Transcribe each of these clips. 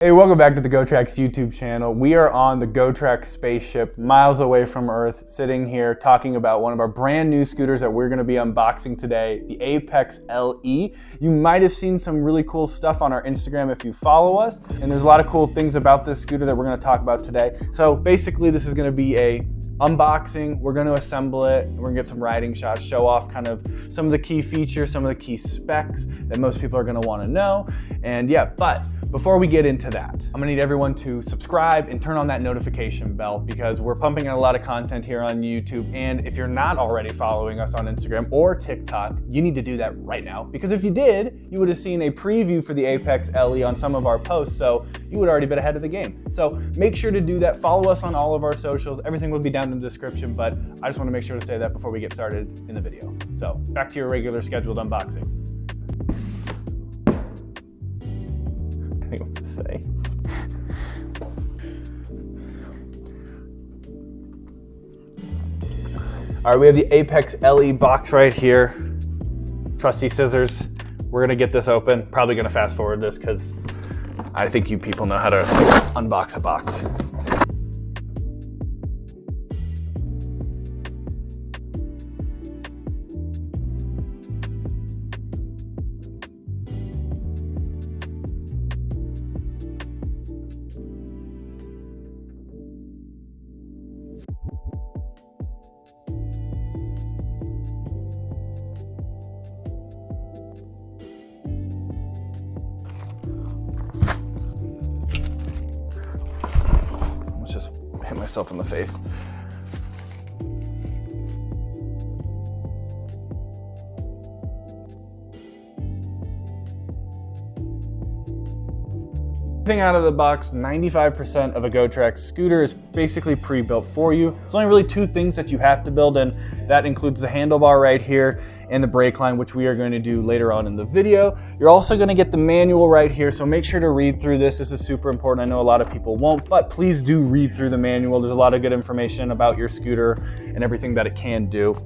Hey, welcome back to the GOTRAX YouTube channel. We are on the GOTRAX spaceship, miles away from Earth, sitting here talking about one of our brand new scooters that we're going to be unboxing today, the Apex LE. You might have seen some really cool stuff on our Instagram if you follow us, and there's a lot of cool things about this scooter that we're going to talk about today. So basically this is going to be a unboxing. We're going to assemble it. We're going to get some riding shots, show off kind of some of the key features, some of the key specs that most people are going to want to know. And yeah, but before we get into that, I'm gonna need everyone to subscribe and turn on that notification bell because we're pumping out a lot of content here on YouTube. And if you're not already following us on Instagram or TikTok, you need to do that right now. Because if you did, you would have seen a preview for the Apex LE on some of our posts, so you would already been ahead of the game. So make sure to do that. Follow us on all of our socials. Everything will be down in the description, but I just wanna make sure to say that before we get started in the video. So back to your regular scheduled unboxing. What to say. All right, we have the Apex LE box right here. Trusty scissors. We're gonna get this open. Probably gonna fast forward this because I think you people know how to unbox a box. Just hit myself in the face. Everything out of the box, 95% of a GOTRAX scooter is basically pre-built for you. There's only really two things that you have to build, and that includes the handlebar right here and the brake line, which we are going to do later on in the video. You're also going to get the manual right here, so make sure to read through this. This is super important. I know a lot of people won't, but please do read through the manual. There's a lot of good information about your scooter and everything that it can do.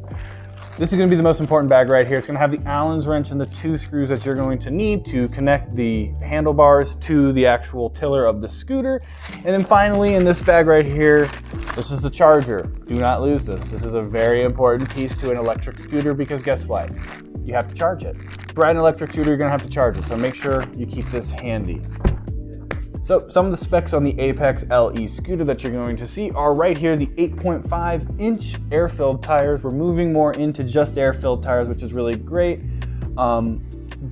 This is going to be the most important bag right here. It's going to have the Allen's wrench and the two screws that you're going to need to connect the handlebars to the actual tiller of the scooter. And then finally, in this bag right here, this is the charger. Do not lose this. This is a very important piece to an electric scooter because guess what? You have to charge it. To ride an electric scooter, you're going to have to charge it. So make sure you keep this handy. So some of the specs on the Apex LE scooter that you're going to see are right here, the 8.5-inch air-filled tires. We're moving more into just air-filled tires, which is really great.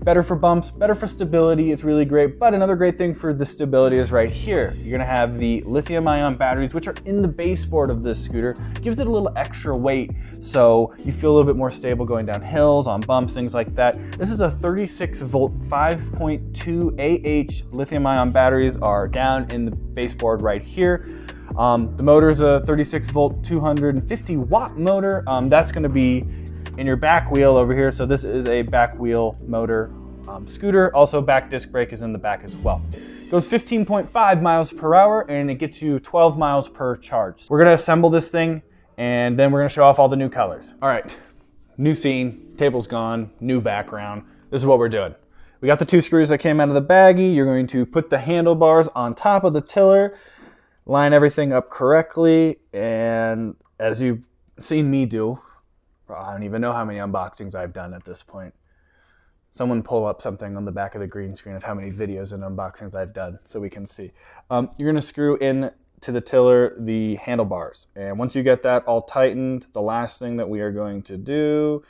Better for bumps, better for stability, it's really great. But another great thing for the stability is right here. You're gonna have the lithium-ion batteries, which are in the baseboard of this scooter. Gives it a little extra weight, so you feel a little bit more stable going down hills, on bumps, things like that. This is a 36-volt, 5.2 AH lithium-ion batteries are down in the baseboard right here. The motor is a 36-volt, 250-watt motor. That's gonna be in your back wheel over here. So this is a back wheel motor scooter. Also back disc brake is in the back as well. Goes 15.5 miles per hour and it gets you 12 miles per charge. We're gonna assemble this thing and then we're gonna show off all the new colors. All right, new scene, table's gone, new background. This is what we're doing. We got the two screws that came out of the baggie. You're going to put the handlebars on top of the tiller, line everything up correctly, and as you've seen me do, I don't even know how many unboxings I've done at this point. Someone pull up something on the back of the green screen of how many videos and unboxings I've done so we can see. You're going to screw in to the tiller the handlebars. And once you get that all tightened, the last thing that we are going to do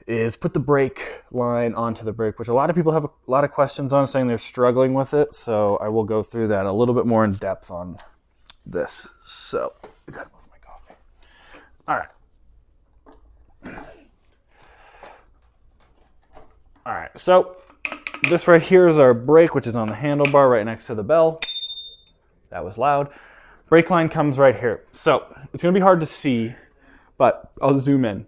is put the brake line onto the brake, which a lot of people have a lot of questions on, saying they're struggling with it. So I will go through that a little bit more in depth on this. So I gotta move my coffee. All right. All right, so this right here is our brake, which is on the handlebar right next to the bell. That was loud. Brake line comes right here. So it's gonna be hard to see, but I'll zoom in.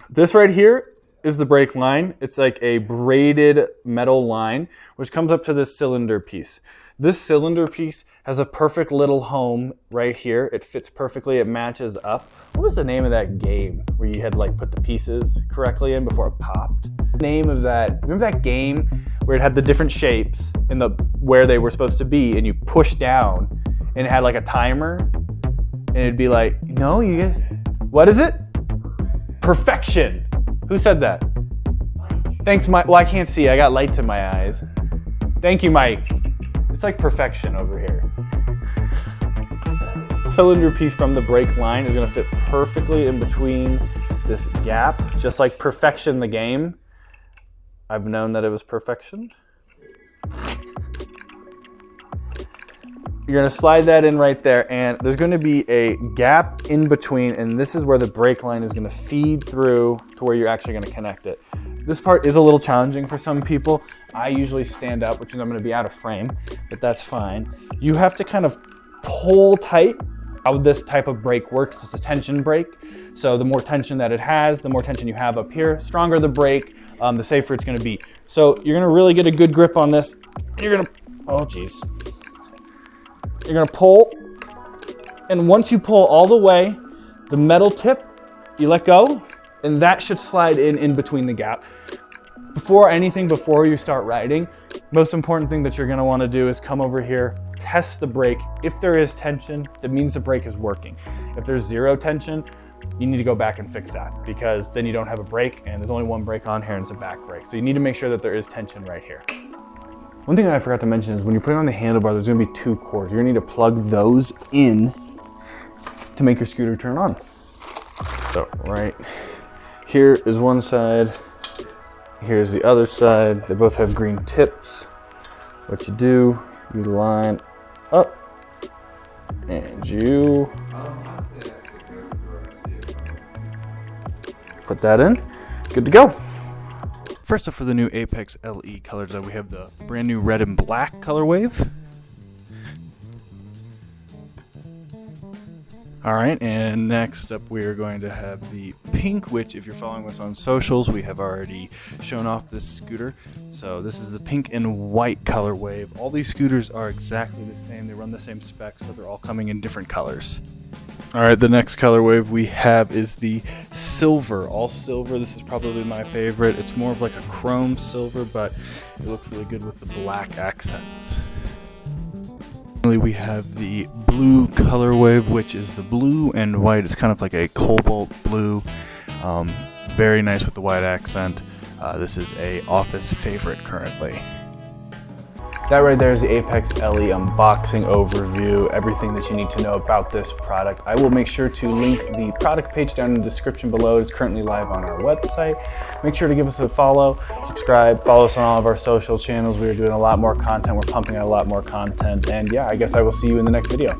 This right here is the brake line. It's like a braided metal line, which comes up to this cylinder piece. This cylinder piece has a perfect little home right here. It fits perfectly, it matches up. What was the name of that game where you had to like put the pieces correctly in before it popped? The name of that, remember that game where it had the different shapes and where they were supposed to be, and you push down and it had like a timer, and it'd be like, no, you get, what is it? Perfection. Who said that? Thanks, Mike. Well, I can't see, I got lights in my eyes. Thank you, Mike. It's like perfection over here. Cylinder piece from the brake line is gonna fit perfectly in between this gap, just like Perfection the game. I've known that it was perfection. You're gonna slide that in right there, and there's gonna be a gap in between, and this is where the brake line is gonna feed through to where you're actually gonna connect it. This part is a little challenging for some people. I usually stand up, which means I'm gonna be out of frame, but that's fine. You have to kind of pull tight. How this type of brake works, it's a tension brake. So the more tension that it has, the more tension you have up here, stronger the brake, the safer it's gonna be. So you're gonna really get a good grip on this. You're gonna, oh geez. You're gonna pull, and once you pull all the way, the metal tip, you let go, and that should slide in between the gap. Before you start riding, most important thing that you're gonna wanna do is come over here, test the brake. If there is tension, that means the brake is working. If there's zero tension, you need to go back and fix that, because then you don't have a brake, and there's only one brake on here and it's a back brake. So you need to make sure that there is tension right here. One thing that I forgot to mention is when you're putting on the handlebar, there's gonna be two cords. You're gonna need to plug those in to make your scooter turn on. So right here is one side, here's the other side. They both have green tips. What you do, you line up and you put that in, good to go. First up, for the new Apex LE color design, we have the brand new red and black color wave. All right, and next up we are going to have the pink, which if you're following us on socials, we have already shown off this scooter. So this is the pink and white color wave. All these scooters are exactly the same. They run the same specs, but they're all coming in different colors. All right, the next color wave we have is the silver, all silver. This is probably my favorite. It's more of like a chrome silver, but it looks really good with the black accents. Finally, we have the blue color wave, which is the blue and white. It's kind of like a cobalt blue, very nice with the white accent. This is a office favorite currently. That right there is the Apex LE unboxing overview, everything that you need to know about this product. I will make sure to link the product page down in the description below. It's currently live on our website. Make sure to give us a follow, subscribe, follow us on all of our social channels. We are doing a lot more content. We're pumping out a lot more content. And yeah, I guess I will see you in the next video.